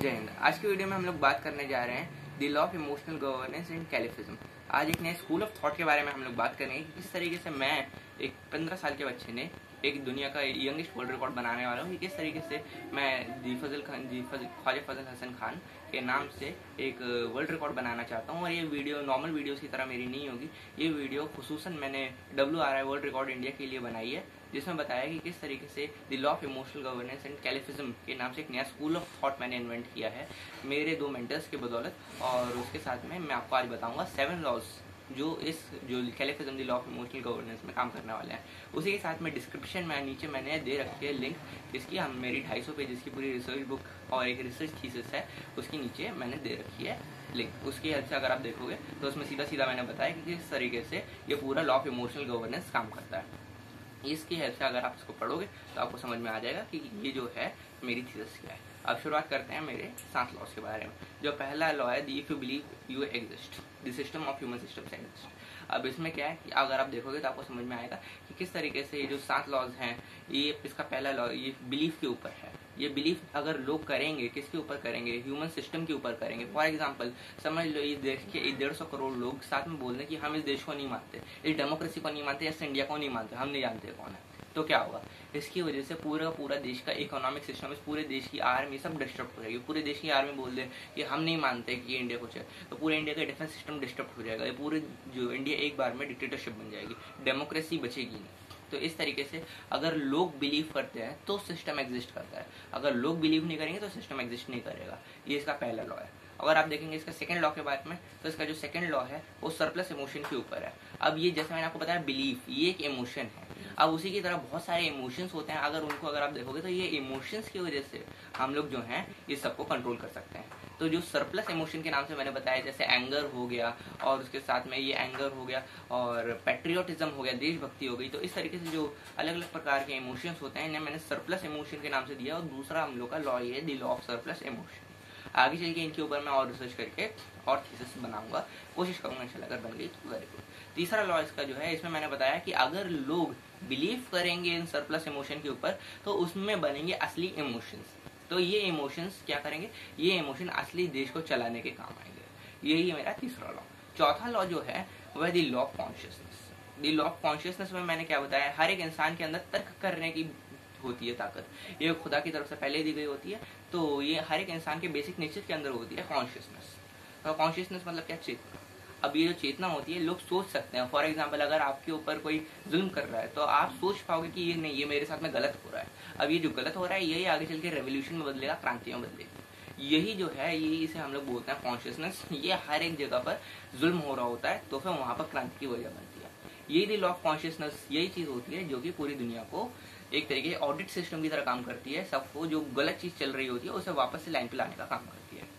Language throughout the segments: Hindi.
जय हिंद। आज की वीडियो में हम लोग बात करने जा रहे हैं the law of emotional governance in Califism. आज एक नए स्कूल ऑफ थॉट के बारे में हम लोग बात करेंगे कि किस तरीके से मैं एक 15 साल के बच्चे ने एक दुनिया का यंगेस्ट वर्ल्ड रिकॉर्ड बनाने वाला हूँ कि किस तरीके से मैं ख्वाजा फजल हसन खान के नाम से एक वर्ल्ड रिकॉर्ड बनाना चाहता हूँ। और ये वीडियो नॉर्मल वीडियोस की तरह मेरी नहीं होगी। ये वीडियो खुसूसन मैंने WRI वर्ल्ड रिकॉर्ड इंडिया के लिए बनाई है, जिसमें बताया कि किस तरीके से the law of emotional governance and Califism के नाम से एक नया स्कूल ऑफ थॉट मैंने इन्वेंट किया है मेरे 2 मेंटर्स के बदौलत। और उसके साथ में मैं आपको आज बताऊंगा 7 लॉज जो Califism the law of emotional governance में काम करने वाले हैं। उसी के साथ में डिस्क्रिप्शन में नीचे मैंने दे रखी है लिंक, इसकी हम मेरी 250 पेजेस की पूरी रिसर्च बुक और एक रिसर्च थीसिस है, उसकी नीचे मैंने दे रखी है लिंक। उसकी हेल्प से अगर आप देखोगे तो उसमें सीधा सीधा मैंने बताया कि किस तरीके से ये पूरा लॉ ऑफ इमोशनल गवर्नेंस काम करता है। इसकी हेल्प से अगर आप इसको पढ़ोगे तो आपको समझ में आ जाएगा कि ये जो है मेरी थीसिस क्या है। अब शुरुआत करते हैं मेरे 7 लॉज के बारे में। जो पहला लॉ है, if you believe you exist the system of human systems exist. अब इसमें क्या है कि अगर आप देखोगे तो आपको समझ में आएगा कि किस तरीके से ये जो 7 लॉज हैं, ये इसका पहला लॉ ये बिलीफ के ऊपर है। ये बिलीफ अगर लोग करेंगे, किसके ऊपर करेंगे? ह्यूमन सिस्टम के ऊपर करेंगे। फॉर एग्जांपल समझ लो इस देश के 150 करोड़ लोग साथ में बोल रहे हैं कि हम इस देश को नहीं मानते, इस डेमोक्रेसी को नहीं मानते, इस इंडिया को नहीं मानते, हम नहीं जानते कौन है। तो क्या होगा? इसकी वजह से पूरा देश का इकोनॉमिक सिस्टम, इस पूरे देश की आर्मी सब डिस्टर्ब हो जाएगी। पूरे देश की आर्मी बोल दे कि हम नहीं मानते कि इंडिया कुछ है, तो पूरे इंडिया का डिफेंस सिस्टम डिस्टर्ब हो जाएगा। ये पूरे जो इंडिया एक बार में डिक्टेटरशिप बन जाएगी, डेमोक्रेसी बचेगी नहीं। तो इस तरीके से अगर लोग बिलीव करते हैं तो सिस्टम एग्जिस्ट करता है, अगर लोग बिलीव नहीं करेंगे तो सिस्टम एग्जिस्ट नहीं करेगा। ये इसका पहला लॉ है। अगर आप देखेंगे इसका सेकंड लॉ के बारे में, तो इसका जो सेकंड लॉ है वो सरप्लस इमोशन के ऊपर है। अब ये जैसे मैंने आपको बताया बिलीफ ये एक इमोशन है। अब उसी की तरह बहुत सारे इमोशंस होते हैं, अगर आप देखोगे तो ये इमोशंस की वजह से हम लोग जो हैं ये सबको कंट्रोल कर सकते हैं। तो जो सरप्लस इमोशन के नाम से मैंने बताया, जैसे एंगर हो गया और उसके साथ में ये एंगर हो गया और पैट्रियोटिज्म हो गया, देशभक्ति हो गई। तो इस तरीके से जो अलग अलग प्रकार के इमोशंस होते हैं इन्हें मैंने सरप्लस इमोशन के नाम से दिया। और दूसरा हम लोग का लॉ ये the law of surplus emotion. आगे चल के इनके ऊपर मैं और रिसर्च करके और थीसिस बनाऊंगा, कोशिश करूंगा इंशाल्लाह। अगर बन गई तो वेरी गुड। तीसरा लॉ इसका जो है, इसमें मैंने बताया कि अगर लोग बिलीव करेंगे इन सरप्लस इमोशन के ऊपर तो उसमें बनेंगे असली इमोशंस। तो ये इमोशंस क्या करेंगे? ये इमोशन असली देश को चलाने के काम आएंगे। यही है मेरा तीसरा लॉ। चौथा लॉ जो है वह the law of consciousness. The law of consciousness में मैंने क्या बताया, हर एक इंसान के अंदर तर्क करने की होती है ताकत, ये खुदा की तरफ से पहले दी गई होती है। तो ये हर एक इंसान के बेसिक नेचर के अंदर होती है कॉन्शियसनेस। तो कॉन्शियसनेस मतलब क्या? चेतना। अब ये जो चेतना होती है, लोग सोच सकते हैं। फॉर एग्जाम्पल अगर आपके ऊपर कोई जुल्म कर रहा है तो आप सोच पाओगे कि ये नहीं, ये मेरे साथ में गलत हो रहा है। अब ये जो गलत हो रहा है यही आगे चल के रेवोल्यूशन में बदलेगा, क्रांति में बदलेगी। यही जो है ये इसे हम लोग बोलते हैं कॉन्शियसनेस। ये हर एक जगह पर जुल्म हो रहा होता है तो फिर वहां पर क्रांति की वजह बनती है। यही द लॉ ऑफ कॉन्शियसनेस, यही चीज होती है जो कि पूरी दुनिया को एक तरीके ऑडिट सिस्टम की तरह काम करती है। सबको जो गलत चीज चल रही होती है उसे वापस से लाइन पे लाने का काम करती है।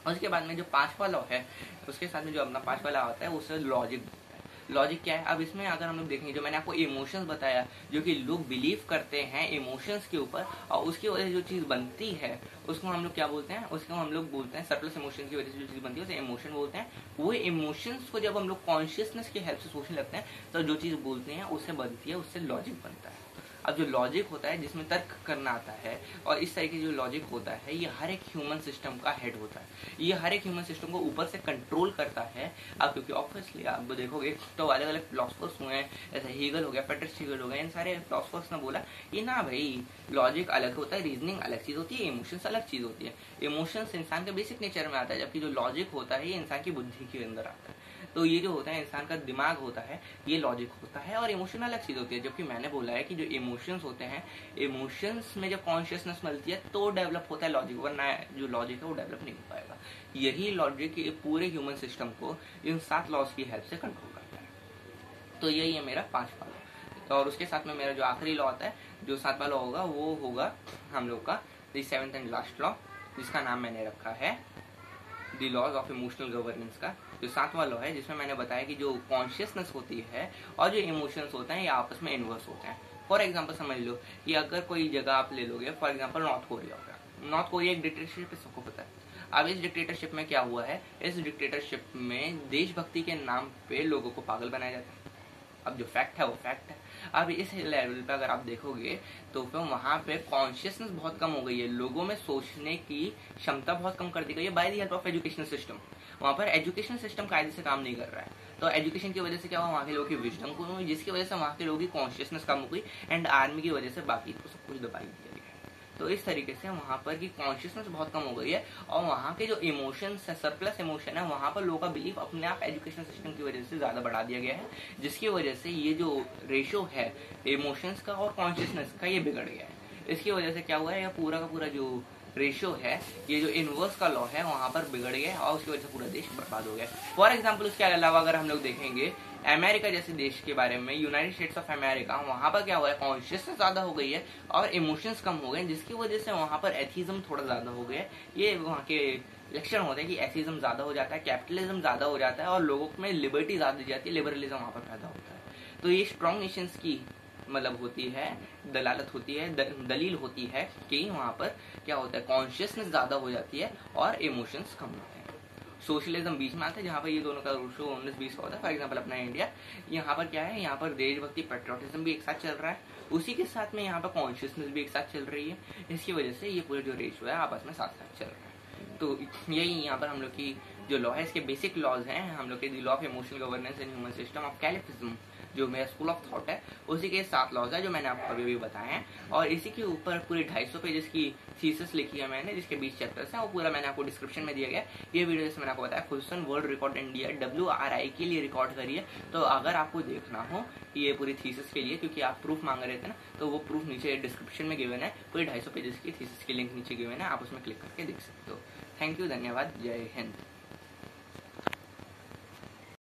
और उसके बाद में जो 5वां लॉ है, उसके साथ में जो अपना 5वां लॉ आता है उसे लॉजिक बोलते हैं। लॉजिक क्या है? अब इसमें अगर हम लोग देखेंगे, जो मैंने आपको इमोशंस बताया जो कि लोग बिलीव करते हैं इमोशंस के ऊपर, और उसकी वजह से जो चीज बनती है उसको हम लोग क्या बोलते हैं? उसको हम लोग बोलते हैं सरप्लस इमोशन की वजह से जो चीज बनती है उसे इमोशन बोलते हैं। वो इमोशंस को जब हम लोग कॉन्शियसनेस की हेल्प से सोचने लगते हैं तो जो चीज बोलते हैं उससे बनती है, उससे लॉजिक बनता है। अब जो लॉजिक होता है जिसमें तर्क करना आता है, और इस तरह की जो लॉजिक होता है ये हर एक ह्यूमन सिस्टम का हेड होता है। ये हर एक ह्यूमन सिस्टम को ऊपर से कंट्रोल करता है। अब क्योंकि ऑब्वियसली आप देखोगे तो अलग अलग फिलोसफर्स हुए हैं, जैसे हीगल हो गया, फ्रेडरिक हीगल हो गया, इन सारे फिलोसफर्स ने बोला कि ना भाई, लॉजिक अलग होता है, रीजनिंग अलग चीज होती है, इमोशंस अलग चीज होती है। इमोशंस इंसान के बेसिक नेचर में आता है, जबकि जो लॉजिक होता है ये इंसान की बुद्धि के अंदर आता है। तो ये जो होता है इंसान का दिमाग होता है, ये लॉजिक होता है, और इमोशन अलग चीज होती है। जबकि मैंने बोला है कि जो इमोशंस होते हैं, इमोशंस में जब कॉन्शियसनेस मिलती है तो डेवलप होता है लॉजिक, वरना जो लॉजिक है वो डेवलप नहीं हो पाएगा। यही लॉजिक पूरे ह्यूमन सिस्टम को इन 7 लॉज की हेल्प से कंट्रोल करता है। तो यही है मेरा 5वां लॉ। और उसके साथ में मेरा जो आखिरी लॉ आता है, जो 7वां लॉ होगा, वो होगा हम लोग का the 7th and last law, जिसका नाम मैंने रखा है the laws of emotional governance का। जो 7वां लॉ है जिसमें मैंने बताया कि जो कॉन्शियसनेस होती है और जो इमोशंस होते हैं ये आपस में इन्वर्स होते हैं। फॉर एग्जाम्पल समझ लो कि अगर कोई जगह आप ले लोगे, फॉर एग्जाम्पल नॉर्थ कोरिया हो गया। नॉर्थ कोरिया एक डिक्टेटरशिप है, सबको पता है। अब इस डिक्टेटरशिप में क्या हुआ है? इस डिक्टेटरशिप में देशभक्ति के नाम पे लोगों को पागल बनाया जाता है। अब जो फैक्ट है वो फैक्ट है। अब इस लेवल पे अगर आप देखोगे तो फिर वहाँ पे कॉन्शियसनेस बहुत कम हो गई है, लोगों में सोचने की क्षमता बहुत कम कर दी गई है by the help of educational system. वहाँ पर एजुकेशनल सिस्टम कायदे से काम नहीं कर रहा है, तो एजुकेशन की वजह से क्या हुआ, वहाँ के लोगों की विजडम कम हुई, जिसकी वजह से वहाँ के लोगों की कॉन्शियसनेस कम हो गई, एंड आर्मी की वजह से बाकी को सब कुछ दबा दिया गया। तो इस तरीके से वहाँ पर की कॉन्शियसनेस बहुत कम हो गई है, और वहाँ के जो इमोशंस है, सरप्लस इमोशन है, वहाँ पर लोगों का बिलीफ अपने आप एजुकेशन सिस्टम की वजह से ज्यादा बढ़ा दिया गया है, जिसकी वजह से ये जो रेशो है इमोशंस का और कॉन्शियसनेस का ये बिगड़ गया है। इसकी वजह से क्या हुआ है, यह पूरा का पूरा जो रेशियो है, ये जो इनवर्स का लॉ है वहां पर बिगड़ गया और उसकी वजह से पूरा देश बर्बाद हो गया। फॉर एग्जाम्पल उसके अलावा अगर हम लोग देखेंगे अमेरिका जैसे देश के बारे में, यूनाइटेड स्टेट्स ऑफ अमेरिका, वहां पर क्या हुआ है, कॉन्शियसनेस ज्यादा हो गई है और इमोशंस कम हो गए, जिसकी वजह से वहां पर एथिज्म थोड़ा ज्यादा हो गया है। ये वहाँ के लक्षण होते हैं कि एथिज्म ज्यादा हो जाता है, कैपिटलिज्म ज्यादा हो जाता है और लोगों में लिबर्टी ज्यादा दी जाती है, लिबरलिज्म वहां पर पैदा होता है। तो ये स्ट्रॉन्ग नेशंस की मतलब होती है, दलालत होती है, दलील होती है कि वहां पर क्या होता है, कॉन्शियसनेस ज्यादा हो जाती है और इमोशंस कम होते हैं। सोशलिज्म बीच में आता है, जहाँ पर ये दोनों का रूशो 19-20 का होता है। फॉर एग्जाम्पल अपना इंडिया, यहाँ पर क्या है, यहाँ पर देशभक्ति पेट्रियोटिज्म भी एक साथ चल रहा है, उसी के साथ में यहाँ पर कॉन्शियसनेस भी एक साथ चल रही है। इसकी वजह से ये पूरा जो रेशो है आपस में साथ साथ चल रहा है। तो यही यहाँ पर हम लोग की जो लॉ है, इसके बेसिक लॉज हैं हम लोग के, the law of emotional governance in human system of Califism, जो मेरा स्कूल ऑफ थॉट है, उसी के 7 लॉज है जो मैंने आपको अभी भी बताए हैं। और इसी के ऊपर पूरे 250 पेजेस की थीसिस लिखी है मैंने, जिसके 20 चैप्टर्स हैं, वो पूरा मैंने आपको डिस्क्रिप्शन में दिया गया। ये वीडियो जैसे मैंने आपको बताया खुलसन वर्ल्ड रिकॉर्ड इंडिया WRI के लिए रिकॉर्ड करी है, तो अगर आपको देखना हो ये पूरी थीसिस के लिए, क्योंकि आप प्रूफ मांग रहे थे ना, तो वो प्रूफ नीचे डिस्क्रिप्शन में गिवन है, पूरे 250 पेजेस की थीसिस की लिंक नीचे गिवन है, आप उसमें क्लिक करके देख सकते हो। थैंक यू, धन्यवाद, जय हिंद।